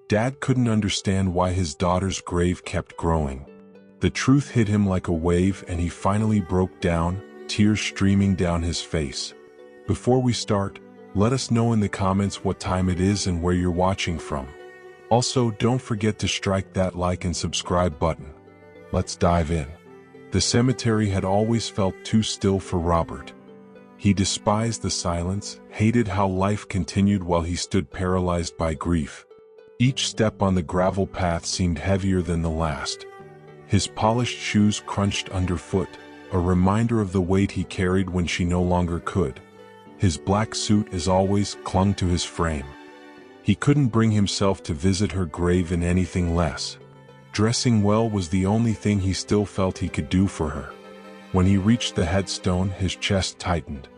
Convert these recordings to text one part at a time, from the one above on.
Dad couldn't understand why his daughter's grave kept growing. The truth hit him like a wave and he finally broke down, tears streaming down his face. Before we start, let us know in the comments what time it is and where you're watching from. Also, don't forget to strike that like and subscribe button. Let's dive in. The cemetery had always felt too still for Robert. He despised the silence, hated how life continued while he stood paralyzed by grief. Each step on the gravel path seemed heavier than the last. His polished shoes crunched underfoot, a reminder of the weight he carried when she no longer could. His black suit, as always, clung to his frame. He couldn't bring himself to visit her grave in anything less. Dressing well was the only thing he still felt he could do for her. When he reached the headstone, his chest tightened.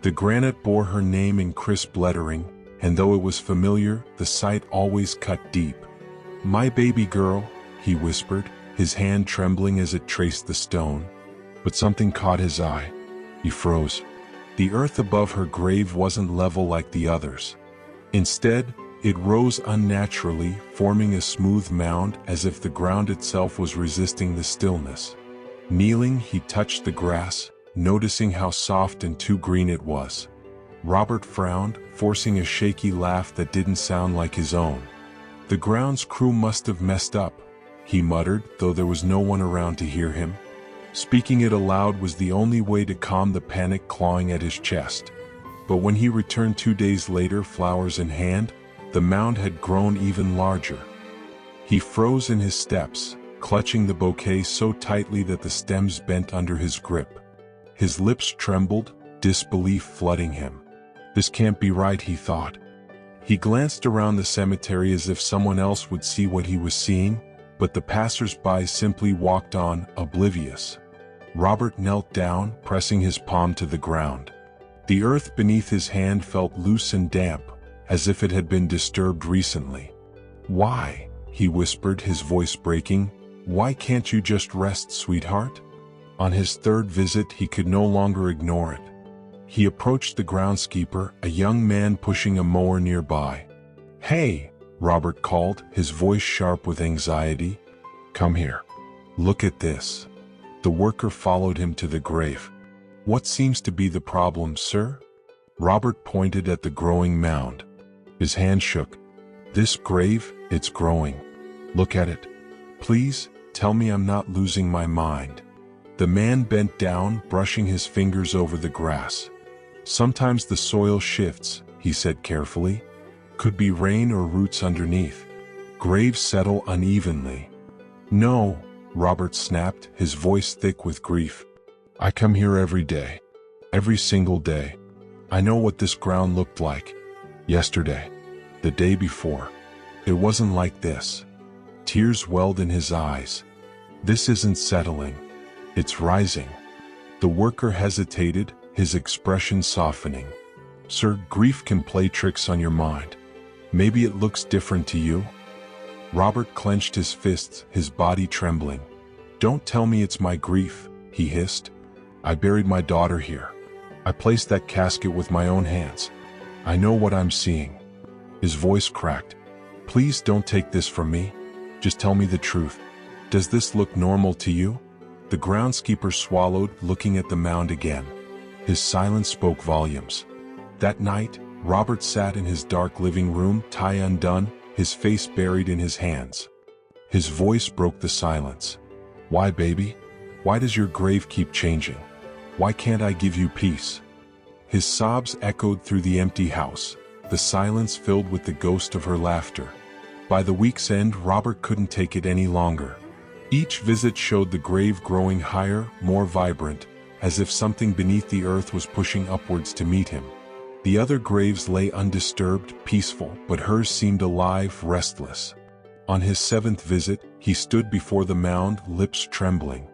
The granite bore her name in crisp lettering, and though it was familiar, the sight always cut deep. "My baby girl," he whispered, his hand trembling as it traced the stone. But something caught his eye. He froze. The earth above her grave wasn't level like the others. Instead, it rose unnaturally, forming a smooth mound as if the ground itself was resisting the stillness. Kneeling, he touched the grass, noticing how soft and too green it was. Robert frowned, forcing a shaky laugh that didn't sound like his own. "The grounds crew must have messed up," he muttered, though there was no one around to hear him. Speaking it aloud was the only way to calm the panic clawing at his chest. But when he returned 2 days later, flowers in hand, the mound had grown even larger. He froze in his steps, clutching the bouquet so tightly that the stems bent under his grip. His lips trembled, disbelief flooding him. This can't be right, he thought. He glanced around the cemetery as if someone else would see what he was seeing, but the passers-by simply walked on, oblivious. Robert knelt down, pressing his palm to the ground. The earth beneath his hand felt loose and damp, as if it had been disturbed recently. "Why?" he whispered, his voice breaking. "Why can't you just rest, sweetheart?" On his third visit, he could no longer ignore it. He approached the groundskeeper, a young man pushing a mower nearby. "Hey," Robert called, his voice sharp with anxiety. "Come here. Look at this." The worker followed him to the grave. "What seems to be the problem, sir?" Robert pointed at the growing mound. His hand shook. "This grave, it's growing. Look at it. Please, tell me I'm not losing my mind." The man bent down, brushing his fingers over the grass. "Sometimes the soil shifts," he said carefully. "Could be rain or roots underneath. Graves settle unevenly." "No," Robert snapped, his voice thick with grief. "I come here every day. Every single day. I know what this ground looked like. Yesterday. The day before. It wasn't like this." Tears welled in his eyes. "This isn't settling. It's rising." The worker hesitated, his expression softening. "Sir, grief can play tricks on your mind. Maybe it looks different to you." Robert clenched his fists, his body trembling. "Don't tell me it's my grief," he hissed. "I buried my daughter here. I placed that casket with my own hands. I know what I'm seeing." His voice cracked. "Please don't take this from me. Just tell me the truth. Does this look normal to you?" The groundskeeper swallowed, looking at the mound again. His silence spoke volumes. That night, Robert sat in his dark living room, tie undone, his face buried in his hands. His voice broke the silence. "Why, baby? Why does your grave keep changing? Why can't I give you peace?" His sobs echoed through the empty house, the silence filled with the ghost of her laughter. By the week's end, Robert couldn't take it any longer. Each visit showed the grave growing higher, more vibrant, as if something beneath the earth was pushing upwards to meet him. The other graves lay undisturbed, peaceful, but hers seemed alive, restless. On his 7th visit, he stood before the mound, lips trembling.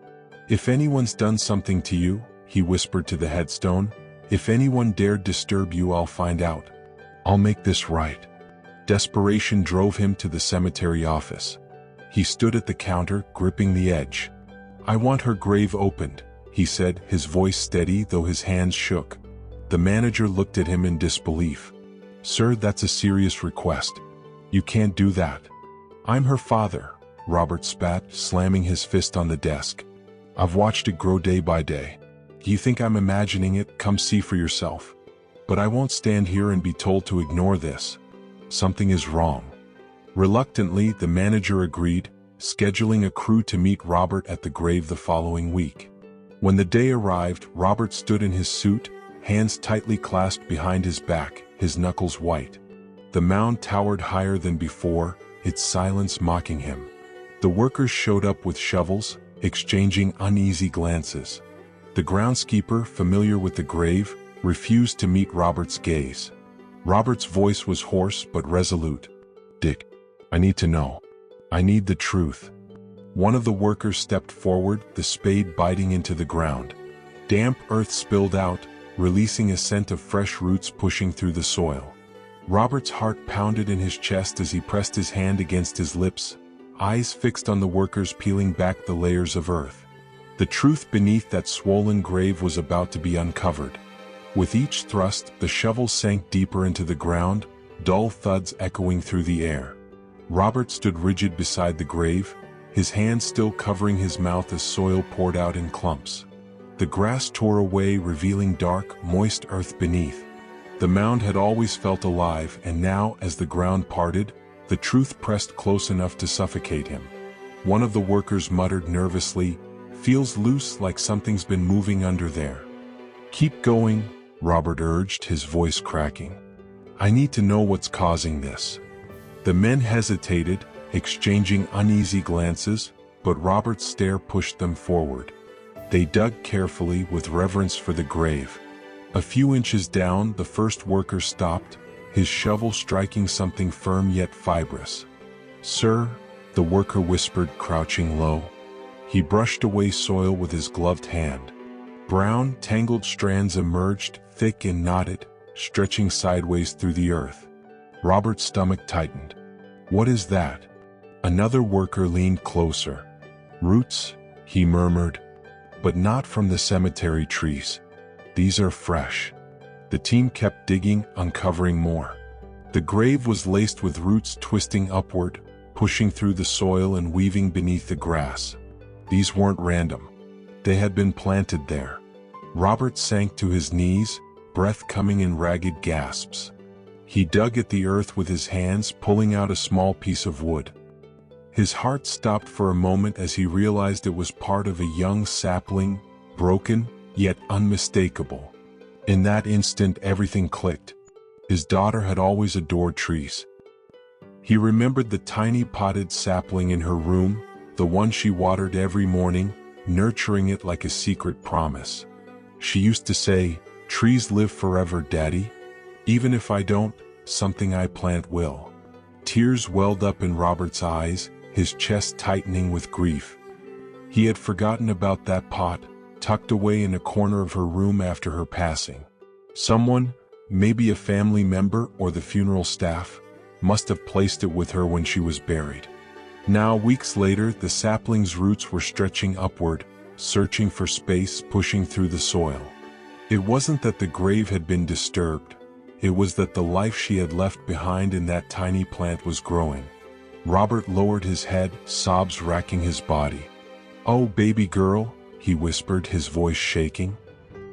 "If anyone's done something to you," he whispered to the headstone, "if anyone dared disturb you, I'll find out. I'll make this right." Desperation drove him to the cemetery office. He stood at the counter, gripping the edge. "I want her grave opened," he said, his voice steady though his hands shook. The manager looked at him in disbelief. "Sir, that's a serious request. You can't do that." I'm her father, Robert spat, slamming his fist on the desk. I've watched it grow day by day. You think I'm imagining it? Come see for yourself. But I won't stand here and be told to ignore this. Something is wrong. Reluctantly, the manager agreed, scheduling a crew to meet Robert at the grave the following week. When the day arrived, Robert stood in his suit, hands tightly clasped behind his back, his knuckles white. The mound towered higher than before, its silence mocking him. The workers showed up with shovels, exchanging uneasy glances. The groundskeeper, familiar with the grave, refused to meet Robert's gaze. Robert's voice was hoarse but resolute. "Dick, I need to know. I need the truth." One of the workers stepped forward, the spade biting into the ground. Damp earth spilled out, releasing a scent of fresh roots pushing through the soil. Robert's heart pounded in his chest as he pressed his hand against his lips, eyes fixed on the workers peeling back the layers of earth. The truth beneath that swollen grave was about to be uncovered. With each thrust, the shovel sank deeper into the ground, dull thuds echoing through the air. Robert stood rigid beside the grave, his hands still covering his mouth as soil poured out in clumps. The grass tore away, revealing dark, moist earth beneath. The mound had always felt alive, and now, as the ground parted, the truth pressed close enough to suffocate him. One of the workers muttered nervously, "Feels loose, like something's been moving under there." "Keep going," Robert urged, his voice cracking. "I need to know what's causing this." The men hesitated, exchanging uneasy glances, but Robert's stare pushed them forward. They dug carefully, with reverence for the grave. A few inches down, the first worker stopped, his shovel striking something firm yet fibrous. "Sir," the worker whispered, crouching low. He brushed away soil with his gloved hand. Brown, tangled strands emerged, thick and knotted, stretching sideways through the earth. Robert's stomach tightened. "What is that?" Another worker leaned closer. "Roots," he murmured. "But not from the cemetery trees. These are fresh." The team kept digging, uncovering more. The grave was laced with roots twisting upward, pushing through the soil and weaving beneath the grass. These weren't random. They had been planted there. Robert sank to his knees, breath coming in ragged gasps. He dug at the earth with his hands, pulling out a small piece of wood. His heart stopped for a moment as he realized it was part of a young sapling, broken, yet unmistakable. In that instant, everything clicked. His daughter had always adored trees. He remembered the tiny potted sapling in her room, the one she watered every morning, nurturing it like a secret promise. She used to say, "Trees live forever, Daddy. Even if I don't, something I plant will." Tears welled up in Robert's eyes, his chest tightening with grief. He had forgotten about that pot, tucked away in a corner of her room after her passing. Someone, maybe a family member or the funeral staff, must have placed it with her when she was buried. Now, weeks later, the sapling's roots were stretching upward, searching for space, pushing through the soil. It wasn't that the grave had been disturbed. It was that the life she had left behind in that tiny plant was growing. Robert lowered his head, sobs racking his body. "Oh, baby girl," he whispered, his voice shaking.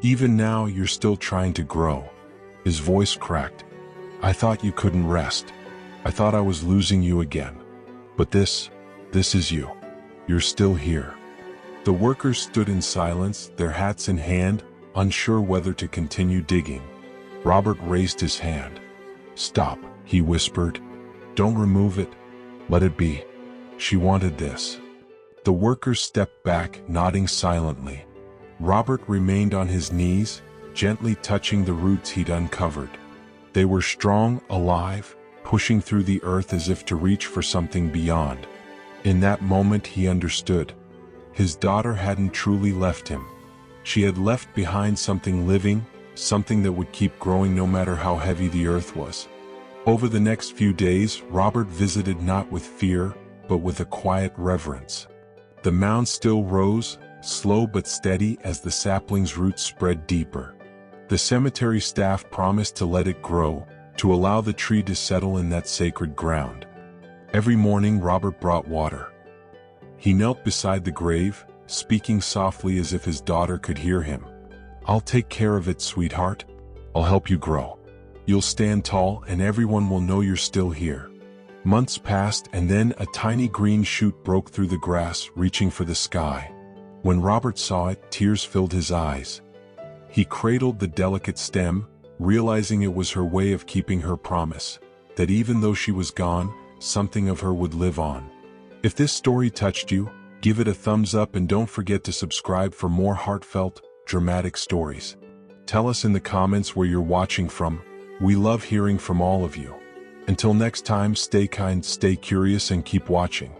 "Even now you're still trying to grow." His voice cracked. "I thought you couldn't rest. I thought I was losing you again. But this is you. You're still here." The workers stood in silence, their hats in hand, unsure whether to continue digging. Robert raised his hand. "Stop," he whispered. "Don't remove it. Let it be. She wanted this." The workers stepped back, nodding silently. Robert remained on his knees, gently touching the roots he'd uncovered. They were strong, alive, pushing through the earth as if to reach for something beyond. In that moment he understood. His daughter hadn't truly left him. She had left behind something living, something that would keep growing no matter how heavy the earth was. Over the next few days, Robert visited not with fear, but with a quiet reverence. The mound still rose, slow but steady as the sapling's roots spread deeper. The cemetery staff promised to let it grow, to allow the tree to settle in that sacred ground. Every morning Robert brought water. He knelt beside the grave, speaking softly as if his daughter could hear him. "I'll take care of it, sweetheart. I'll help you grow. You'll stand tall and everyone will know you're still here." Months passed and then a tiny green shoot broke through the grass, reaching for the sky. When Robert saw it, tears filled his eyes. He cradled the delicate stem, realizing it was her way of keeping her promise, that even though she was gone, something of her would live on. If this story touched you, give it a thumbs up and don't forget to subscribe for more heartfelt, dramatic stories. Tell us in the comments where you're watching from. We love hearing from all of you. Until next time, stay kind, stay curious, and keep watching.